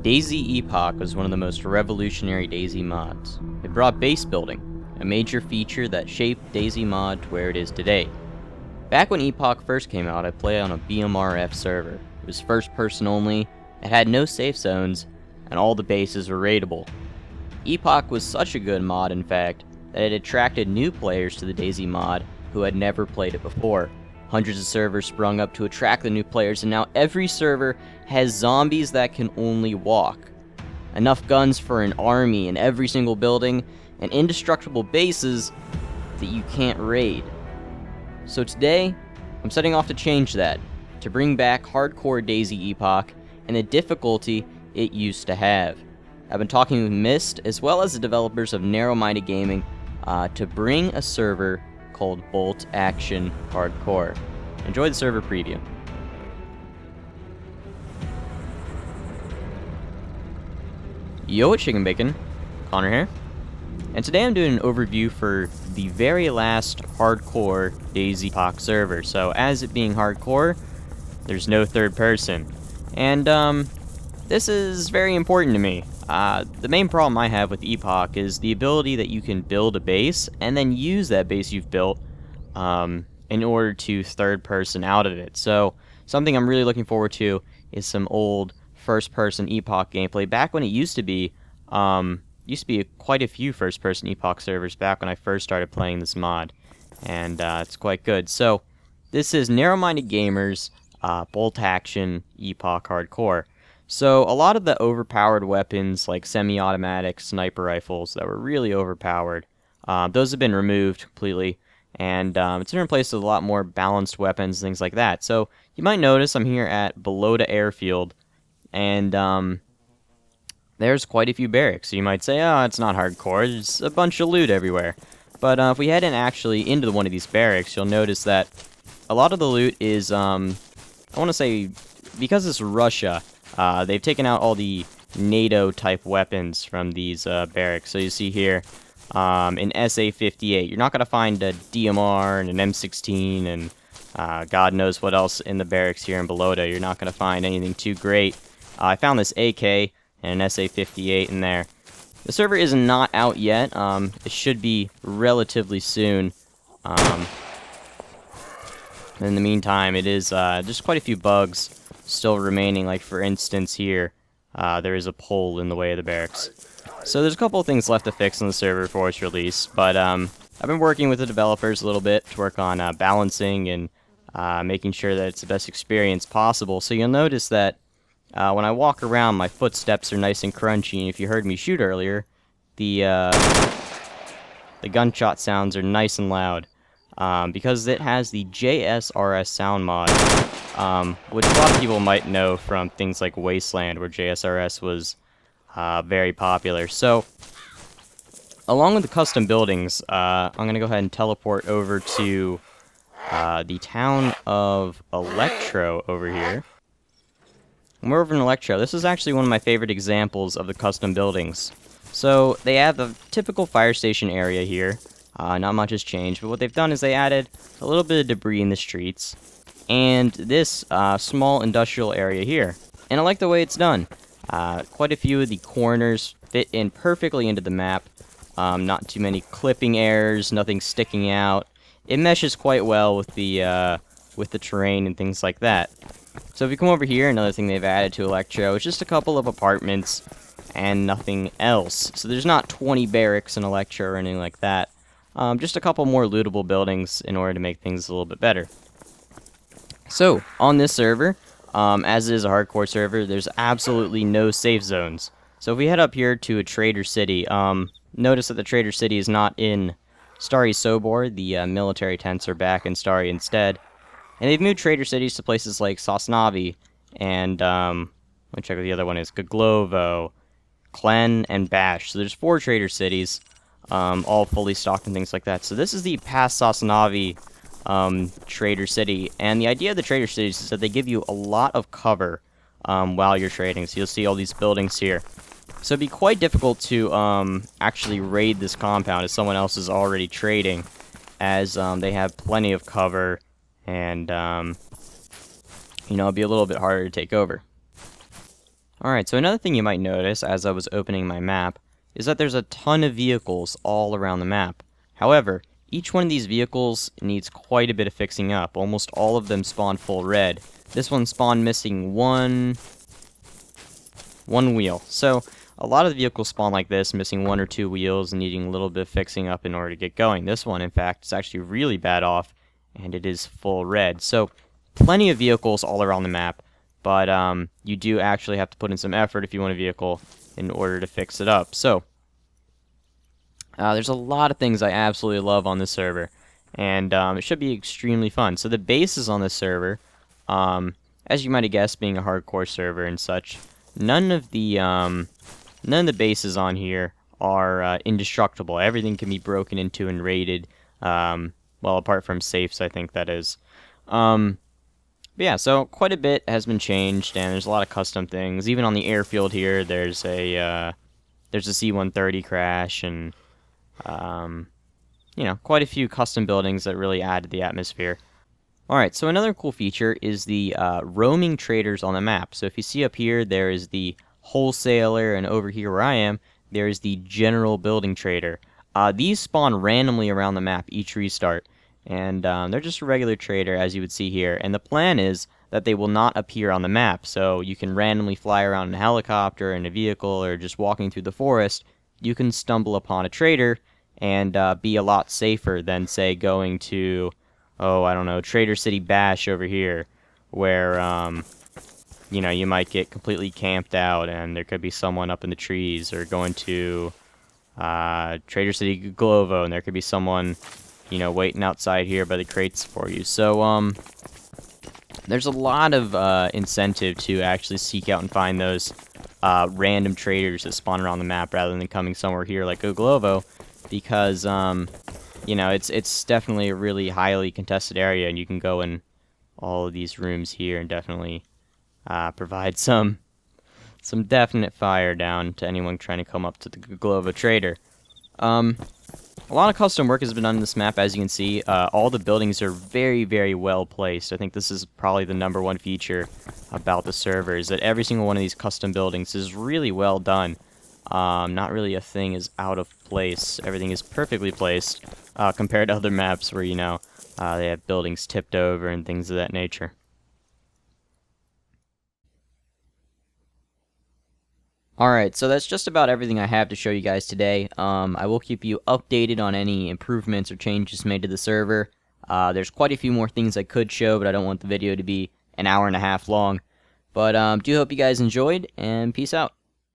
DayZ Epoch was one of the most revolutionary DayZ mods. It brought base building, a major feature that shaped DayZ mod to where it is today. Back when Epoch first came out, I played on a BMRF server. It was first person only, it had no safe zones, and all the bases were raidable. Epoch was such a good mod, in fact, that it attracted new players to the DayZ mod who had never played it before. Hundreds of servers sprung up to attract the new players, and now every server has zombies that can only walk. Enough guns for an army in every single building, and indestructible bases that you can't raid. So today, I'm setting off to change that, to bring back hardcore DayZ Epoch and the difficulty it used to have. I've been talking with Mist, as well as the developers of Narrow-Minded Gaming, to bring a server called Bolt Action Hardcore. Enjoy the server preview. Yo, it's Chicken Bacon, Connor here, and today I'm doing an overview for the very last hardcore DayZ Epoch server. So as it being hardcore, there's no third person, and this is very important to me. The main problem I have with Epoch is the ability that you can build a base and then use that base you've built in order to third person out of it. So something I'm really looking forward to is some old first person Epoch gameplay. Back when it used to be quite a few first person Epoch servers back when I first started playing this mod, and it's quite good. So this is Narrow-Minded Gamers Bolt Action Epoch Hardcore. So a lot of the overpowered weapons, like semi-automatic sniper rifles that were really overpowered, those have been removed completely, and it's been replaced with a lot more balanced weapons, things like that. So you might notice I'm here at Belota Airfield, and there's quite a few barracks. So you might say, oh, it's not hardcore, there's a bunch of loot everywhere. But if we head in actually into one of these barracks, you'll notice that a lot of the loot is, I want to say, because it's Russia, they've taken out all the NATO-type weapons from these barracks. So you see here, an SA-58. You're not going to find a DMR and an M16 and God knows what else in the barracks here in Belota. You're not going to find anything too great. I found this AK and an SA-58 in there. The server is not out yet. It should be relatively soon. In the meantime, it is just quite a few bugs still remaining. Like, for instance, here, there is a pole in the way of the barracks. So there's a couple of things left to fix on the server before it's released, but I've been working with the developers a little bit to work on balancing and making sure that it's the best experience possible. So you'll notice that when I walk around, my footsteps are nice and crunchy, and if you heard me shoot earlier, the gunshot sounds are nice and loud. Because it has the JSRS sound mod, which a lot of people might know from things like Wasteland, where JSRS was very popular. So, along with the custom buildings, I'm going to go ahead and teleport over to the town of Electro over here. And we're over in Electro. This is actually one of my favorite examples of the custom buildings. So, they have the typical fire station area here. Not much has changed, but what they've done is they added a little bit of debris in the streets, and this small industrial area here. And I like the way it's done. Quite a few of the corners fit in perfectly into the map. Not too many clipping errors, nothing sticking out. It meshes quite well with the terrain and things like that. So if you come over here, another thing they've added to Electro is just a couple of apartments and nothing else. So there's not 20 barracks in Electro or anything like that. Just a couple more lootable buildings in order to make things a little bit better. So, on this server, as it is a hardcore server, there's absolutely no safe zones. So if we head up here to a Trader City, notice that the Trader City is not in Starry Sobor. The military tents are back in Starry instead. And they've moved Trader Cities to places like Sosnavi, and, let me check what the other one is, Gaglovo, Klen, and Bash. So there's 4 Trader Cities. All fully stocked and things like that. So this is the past Sosnavi Trader City, and the idea of the Trader Cities is that they give you a lot of cover while you're trading. So you'll see all these buildings here. So it'd be quite difficult to actually raid this compound if someone else is already trading, as they have plenty of cover, and it'd be a little bit harder to take over. Alright, so another thing you might notice as I was opening my map is that there's a ton of vehicles all around the map. However, each one of these vehicles needs quite a bit of fixing up. Almost all of them spawn full red. This one spawned missing one wheel. So, a lot of the vehicles spawn like this, missing 1 or 2 wheels and needing a little bit of fixing up in order to get going. This one, in fact, is actually really bad off, and it is full red. So, plenty of vehicles all around the map, but you do actually have to put in some effort if you want a vehicle in order to fix it up. So, there's a lot of things I absolutely love on this server, and it should be extremely fun. So the bases on this server, as you might have guessed, being a hardcore server and such, none of the bases on here are indestructible. Everything can be broken into and raided, well, apart from safes, I think that is. But yeah, so quite a bit has been changed, and there's a lot of custom things. Even on the airfield here, there's a C-130 crash, and you know, quite a few custom buildings that really add to the atmosphere. Alright, so another cool feature is the roaming traders on the map. So if you see up here, there is the wholesaler, and over here where I am, there is the general building trader. These spawn randomly around the map each restart, and they're just a regular trader, as you would see here. And the plan is that they will not appear on the map, so you can randomly fly around in a helicopter, in a vehicle, or just walking through the forest. You can stumble upon a trader and be a lot safer than, say, going to, oh, I don't know, Trader City Bash over here, where, you know, you might get completely camped out and there could be someone up in the trees, or going to Trader City Glovo and there could be someone, you know, waiting outside here by the crates for you. So, there's a lot of incentive to actually seek out and find those random traders that spawn around the map rather than coming somewhere here like Glovo, because you know, it's definitely a really highly contested area, and you can go in all of these rooms here and definitely provide some definite fire down to anyone trying to come up to the Glovo trader. A lot of custom work has been done on this map, as you can see. All the buildings are very, very well placed. I think this is probably the #1 feature about the server, is that every single one of these custom buildings is really well done. Not really a thing is out of place. Everything is perfectly placed, compared to other maps where, you know, they have buildings tipped over and things of that nature. Alright, so that's just about everything I have to show you guys today. I will keep you updated on any improvements or changes made to the server. There's quite a few more things I could show, but I don't want the video to be an hour and a half long. But do hope you guys enjoyed, and peace out.